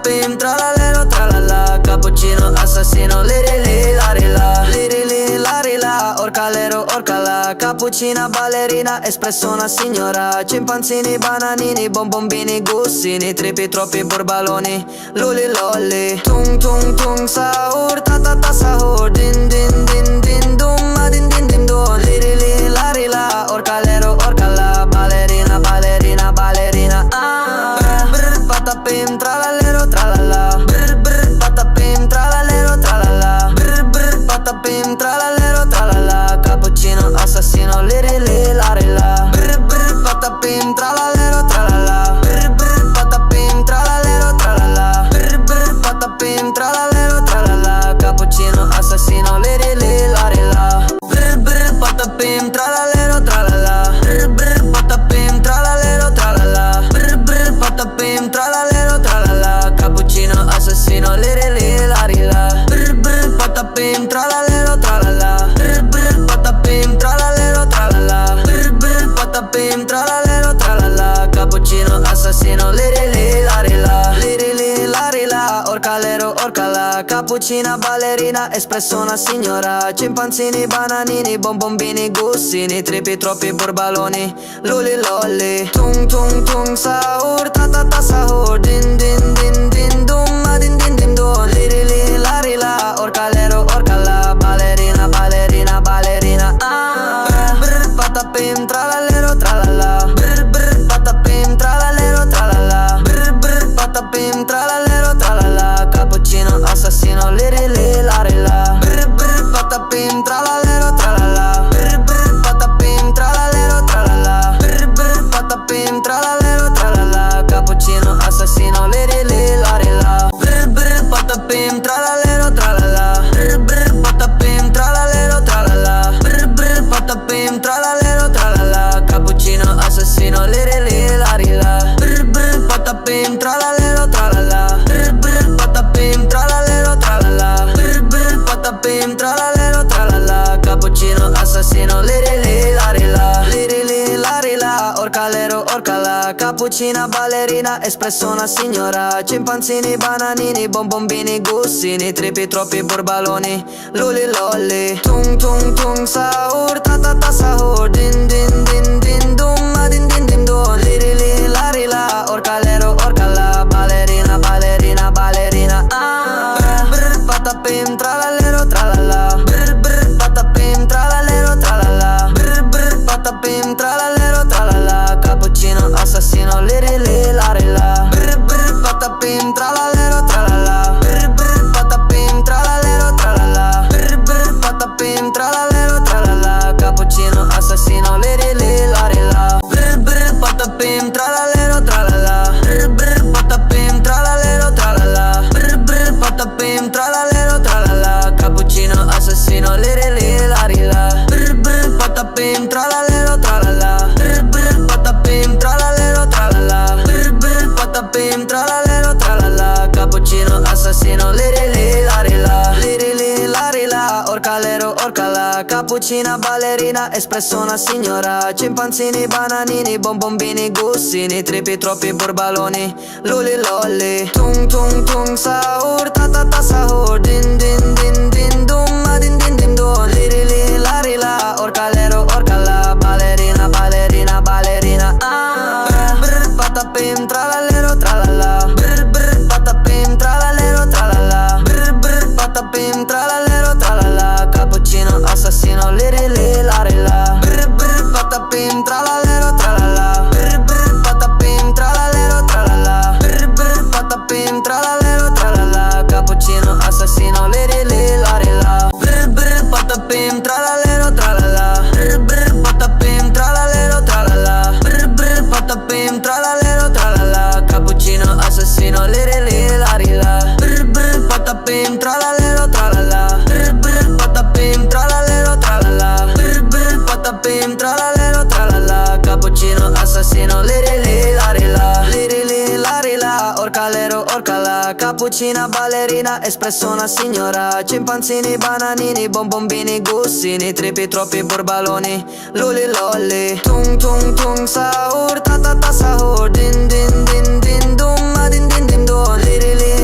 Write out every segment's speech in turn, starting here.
patapim, tralalero, tralala. Cappuccino assassino, lirili, larila. Lirili, larila, orcalero, orcala. Cappuccina, ballerina, espressona signora. Cimpanzini, bananini, bombombini, gussini. Tripi, troppi, burbaloni, luli, lolli. Tung, tung, tung, sahur, ta, ta, ta, sahur. Din, din, din, din, dum, ma, din, din, din, dum. Lirili, larila, orcalero, orcala. Ballerina, ballerina, ballerina, ah. Brr, patapim, tralalero, tralala. Brr, brr, patapim, tralalero, tralala. Brr, brr, patapim, tralalero, tralala. Cappuccino, assassino, lirili, larila. Brr, brr, patapim, tralalero, tralala. Brr, brr, patapim, tralalero, tralala. Brr, brr, patapim, tralalero, tralala. Cappuccino, assassino, lirili, larila. Brr, brr, patapim, tralalero, tralala. Brr, brr, patapim, tralalero, tralala. Brr, brr, patapim, tralalero, tralala. Cappuccino, assassino, lirili, larila. Brr, brr, patapim, tralalero, tralala. Brr, brr, patapim, tralalero, tralala. Brr, brr, patapim, tralalero, tralala. Cappuccino, assassino, lirili, larila. Lirili, larila, orcalero, orcala. Cappuccina, ballerina, espressona signora. Cimpanzini, bananini, bombombini, gussini. Tripi, troppi, burbaloni, luli, lolli. Tung, tung, tung, sahur, ta, ta, ta, sahur. Din, din, din, din, dum, ma, din, din, din, dum. Lirili, larila, orcalero, orcala. Ballerina, ballerina, ballerina, ah. Brr, brr, patapim, tralalero, tralala. Brr, brr, patapim, tralalero, tralala. Brr, brr, patapim, tralalero, tralala. Cappuccino, assassino, lirili, larila. Brr, brr, patapim, tralalero, tralala. Brr, brr, patapim, tralalero, tralala. Brr, brr, patapim, tralalero, tralala. Cappuccino, assassino, lirili, larila. Brr, brr, patapim, tralalero, tralala. Brr, brr, patapim, tralalero, tralala. Brr, brr, patapim, tralalero, tralala. Cappuccino, assassino, lirili, larila. Brr, brr, patapim, tralalero, tralala. Brr, brr, patapim, tralalero, tralala. Brr, brr, patapim, tralalero, tralala. Cappuccino, assassino, lirili, larila. Lirili, larila, orcalero, orcala. Cappuccina, ballerina, espressona signora. Cimpanzini, bananini, bombombini, gussini. Tripi, troppi, burbaloni, luli, lolli. Tung, tung, tung, sahur, ta, ta, ta, sahur. Din, din, din, din, dum, ma, din, din, din, dum. Lirili, larila, orcalero, orcala. Ballerina, ballerina, ballerina, ah. Brr, brr, patapim, tralalero, tralala. Brr, brr, patapim, tralalero, tralala. Brr, brr, patapim, tralalero, tralala. Cappuccino, assassino, lirili, larila. Brr, brr, patapim, tralalero, tralala. Brr, brr, patapim, tralalero, tralala. Brr, brr, patapim, tralalero, tralala. Cappuccino, assassino, lirili, larila. Brr, brr, patapim, tralalero, tralala. Brr, brr, patapim, tralalero, tralala. Brr, brr, patapim, tralalero, tralala. Cappuccino, assassino, lirili, larila. Brr, brr, patapim, tralalero, tralala. Brr, brr, patapim, tralalero, tralala. Brr, brr, patapim, tralalero, tralala. Cappuccino, assassino, lirili, larila. Lirili, larila, orcalero, orcala. Cappuccina, ballerina, espressona signora. Cimpanzini, bananini, bombombini, gussini. Tripi, troppi, burbaloni, luli, lolli. Tung, tung, tung, sahur, ta, ta, ta, sahur. Din, din, din, din, dum, ma, din, din, din, dum. Lirili, larila, orcalero, orcala. Ballerina, ballerina, ballerina, ah. Brr, brr, patapim, tralalero, tralala. Brr, brr, patapim, tralalero, tralala. Brr, brr, patapim, tralalero, tralala. Cappuccino, assassino, lirili, larila. Brr, brr, patapim, tralalero, tralala. Brr, brr, patapim, tralalero, tralala. Brr, brr, patapim, tralalero, tralala. Cappuccino, assassino, lirili, larila. Brr, brr, patapim, tralalero, tralala. Brr, brr, patapim, tralalero, tralala. Brr, brr, patapim, tralalero, tralala. Cappuccino, assassino, lirili, larila. Brr, brr, patapim, tralalero, tralala. Brr, brr, patapim, tralalero, tralala. Brr, brr, patapim, tralalero, tralala. Cappuccino, assassino, lirili, larila. Lirili, larila, orcalero, orcala. Cappuccina, ballerina, espressona signora. Cimpanzini, bananini, bombombini, gussini. Tripi, troppi, burbaloni, luli, lolli. Tung, tung, tung, sahur, ta, ta, ta, sahur. Din, din, din, din, dum, ma, din, din, din, dum. Lirili,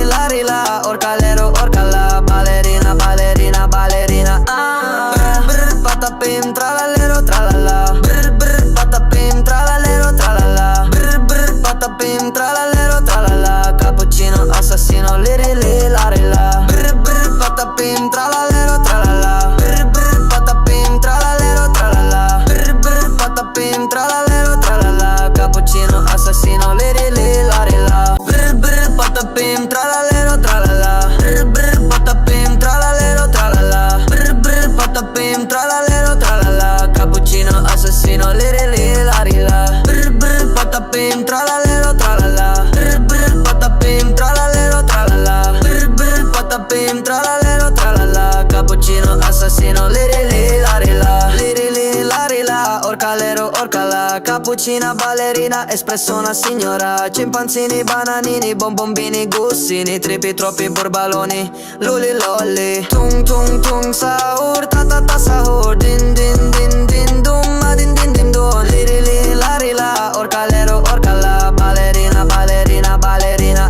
liri li lari la. Brr brr patapim tralalero tralala. Brr brr patapim tralalero tralala. Brr brr patapim tralalero tralala. Cappuccino assassino liri li lari la. Brr brr patapim tralalero tralala. Brr brr patapim tralalero tralala. Brr brr patapim tralalero tralala. Cappuccino assassino liri li lari la. Brr brr patapim tralalero tralala. Brr brr patapim tralalero tralala. Brr brr patapim tralalero tralala. Cappuccino assassino liri li lari la. Liri li lari la. Orcalero orcala. Cappuccina ballerina, espresso una signora. Cimpanzini, bananini, bonbombini, gussini, tripi, troppi burbaloni, luli lolli. Tung tung tung sahur, ta ta ta sahur. Din din din din dum, ma din din din dum. Liri li lari la. Orcalero orcala. Ballerina ballerina ballerina.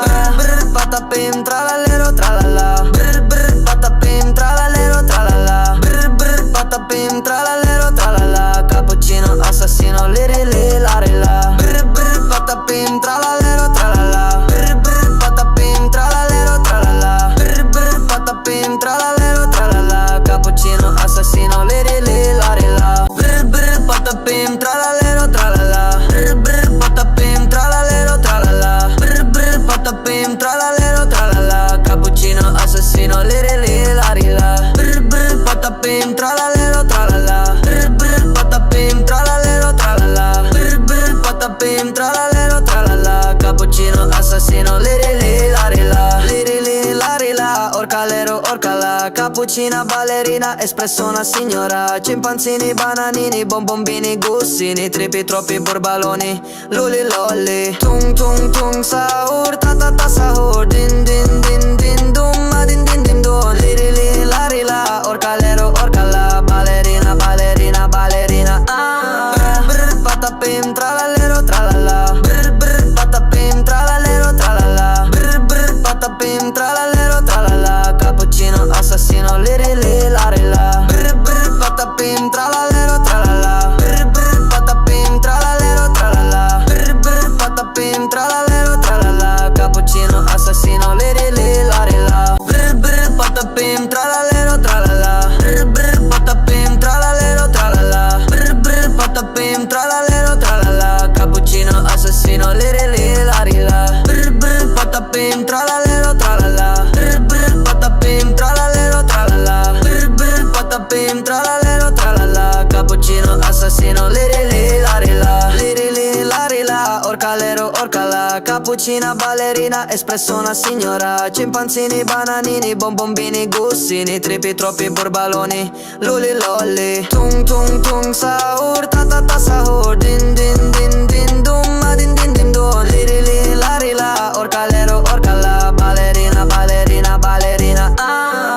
Brr brr patapim tralalero tralala. Brr brr patapim tralalero tralala. Brr brr patapim tralalero tralala. Cappuccino assassino liri li lari la. Brr brr patapim tralalero tralala. Brr brr patapim tralalero tralala. Brr brr patapim tralalero tralala. Cappuccino assassino liri li lari la. Brr brr patapim tralalero tralala. Brr brr patapim tralalero tralala. Brr brr patapim tralalero tralala. Cappuccino assassino liri li lari la. Brr brr patapim tralalero tralala. Brr brr patapim tralalero tralala. Brr brr patapim tralalero tralala. Cappuccino assassino liri li lari la. Liri li lari la. Orcalero orcala. Cappuccina ballerina, espresso una signora. Cimpanzini, bananini, bonbombini, gussini, tripi, troppi burbaloni, luli lolli. Tung tung tung sahur, ta ta ta sahur. Din din din din dum, ma din din din dum. Liri li lari la. Orcalero orcala. Ballerina ballerina ballerina. Brr brr patapim tralalero tralala. Brr brr patapim tralalero tralala. Brr brr patapim tralalero tralala. Cappuccino assassino liri li lari la. Brr brr patapim tralalero tralala. Brr brr patapim tralalero tralala. Brr brr patapim tralalero tralala. Cappuccino assassino liri li lari la. Brr brr patapim tralalero tralala. Brr brr patapim tralalero tralala. Brr brr patapim tralalero tralala. Cappuccino assassino liri li lari la. Brr brr patapim tralalero tralala. Brr brr patapim tralalero tralala. Brr brr patapim tralalero tralala. Cappuccino assassino liri li lari la. Liri li lari la. Orcalero orcala. Cappuccina ballerina, espresso una signora. Cimpanzini, bananini, bonbombini, gussini, tripi, troppi burbaloni, luli lolli. Tung tung tung sahur, ta ta ta sahur. Din din din din dum, ma din din din dum. Liri li lari la. Orcalero orcala. Ballerina ballerina ballerina.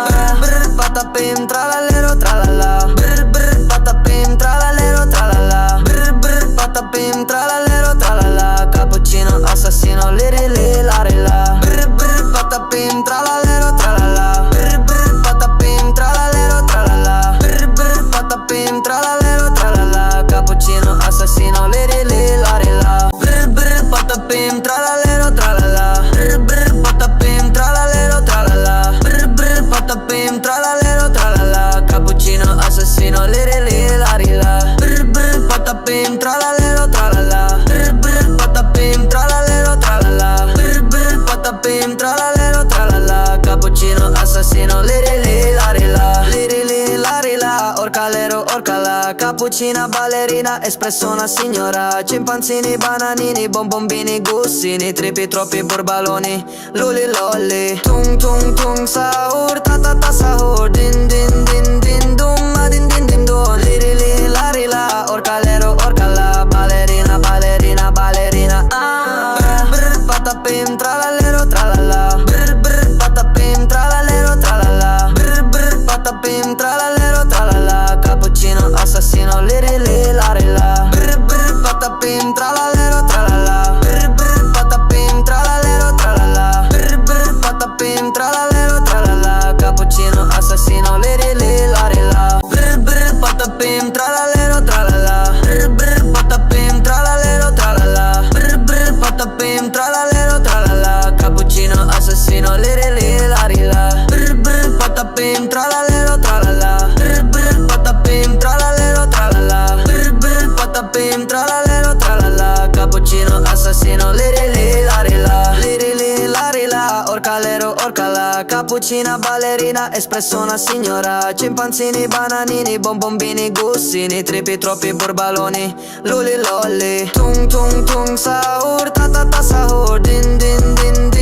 Brr brr patapim tralalero tralala. Brr brr patapim tralalero tralala. Brr brr patapim tralalero tralala. Cappuccino assassino liri li lari la. Brr brr patapim tralalero tralala. Brr brr patapim tralalero tralala. Brr brr patapim tralalero tralala. Cappuccino assassino liri li lari la. Brr brr patapim tralalero tralala. Brr brr patapim tralalero tralala. Brr brr patapim tralalero tralala. Cappuccino assassino liri li lari la. Brr brr patapim tralalero tralala. Brr brr patapim tralalero tralala. Brr brr patapim tralalero tralala. Cappuccino assassino liri li lari la. Liri li lari la. Orcalero orcala. Cappuccina ballerina, espresso una signora. Cimpanzini, bananini, bonbombini, gussini, tripi, troppi burbaloni, luli lolli. Tung tung tung sahur, ta ta ta sahur. Din din din din dum, ma din din din dum. Liri li lari la. Orcalero orcala. Ballerina ballerina ballerina. Brr brr patapim tralalero tralala. Brr brr patapim tralalero tralala. Brr brr patapim tralalero tralala. Cappuccino assassino liri li lari la. Brr brr patapim tralalero tralala. Brr brr patapim tralalero tralala. Brr brr patapim tralalero tralala. Cappuccino assassino liri li lari la. Brr brr patapim cappuccino assassino, liri li lari la, liri li lari la, orcalero orcala, cappuccina ballerina, espresso una signora, cimpanzini, bananini, bombombini, gussini, tripi, troppi burbaloni, luli lolli, tung tung tung sahur, ta ta ta sahur, din din din din.